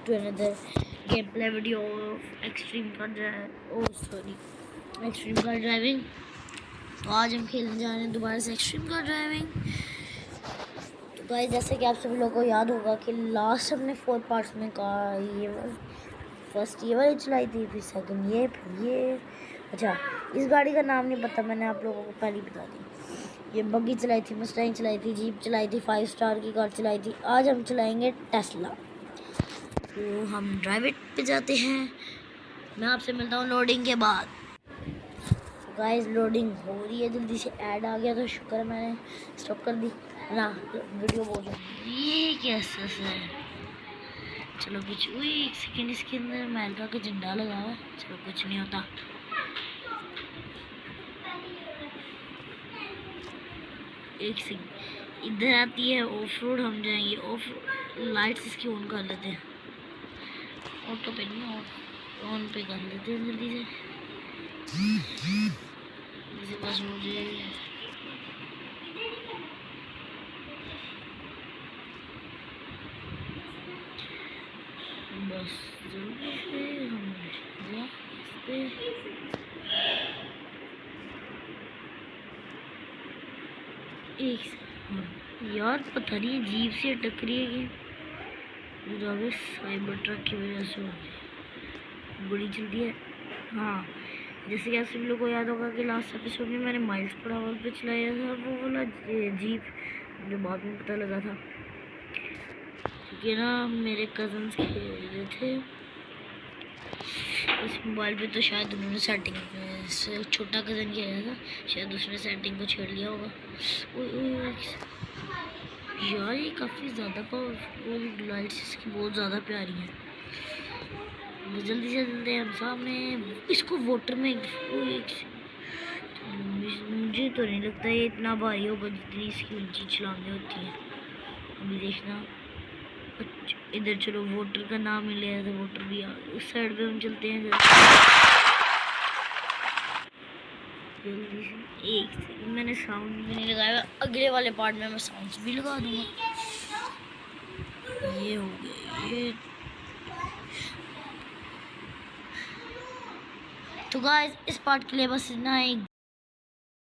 to another gameplay video of extreme car driving. तो आज हम खेलने जा रहे हैं दोबारा से एक्सट्रीम कार ड्राइविंग। तो गाइस जैसे कि आप सभी लोगों को याद होगा कि लास्ट हमने 4 पार्ट्स में कार फर्स्ट ये वाली चलाई थी, फिर सेकंड ये, फिर ये। अच्छा, इस गाड़ी का नाम नहीं पता, मैंने आप लोगों को पहले ही बता दी। ये बग्गी चलाई थी, मस्टैंग चलाई थी, जीप चलाई थी, 5 स्टार की कार चलाई थी। आज हम चलाएंगे टेस्ला। तो हम ड्राइव इट पे जाते हैं। मैं आपसे मिलता हूँ लोडिंग के बाद। गाइस लोडिंग हो रही है, जल्दी से ऐड आ गया तो शुक्र है मैंने स्टॉप कर दी ना, वीडियो बोल रहा हूँ। ये कैसे है? चलो कुछ एक सेकेंड, इसके अंदर अमेरिका का झंडा लगा हुआ है। चलो कुछ नहीं होता। एक सेकेंड, इधर आती है ऑफ रोड, हम जाएंगे ऑफ रोड। लाइट्स इसकी ऑन कर लेते हैं, ऑटो पे नहीं ऑन पे कर लेते हैं जल्दी से। बस मुझे बस जल्दी से हम इस पे एक यार पता नहीं अजीब से टकरी है कि साइबर ट्रक की वजह से बड़ी जल्दी है। हाँ, जैसे कि आप सभी लोगों को याद होगा कि लास्ट एपिसोड में मैंने माइल्स पर हवा पे चलाया था, वो वाला जीप जो बाद में पता लगा था क्योंकि ना मेरे कज़न्स खेल रहे थे इस मोबाइल पे, तो शायद उन्होंने सेटिंग से छोटा कज़न खेल रहा था, शायद उसने सेटिंग को छेड़ लिया होगा। यार ये काफ़ी ज़्यादा पावरफुल लाइट्स इसकी बहुत ज़्यादा प्यारी हैं। जल्दी से चलते हैं हम सामने। इसको वाटर में मुझे तो नहीं लगता ये इतना भारी होगा जितनी इसकी ऊंची छलांगें होती हैं। अभी देखना इधर, चलो वाटर का नाम ही ले रहा था, वाटर भी आ, उस साइड पे हम चलते हैं जल्दी से। एक सेकंड, मैंने साउंड भी नहीं लगाया, अगले वाले पार्ट में मैं साउंड्स भी लगा दूंगा। ये हो गया ये। तो गाइस इस पार्ट के लिए बस इतना ही।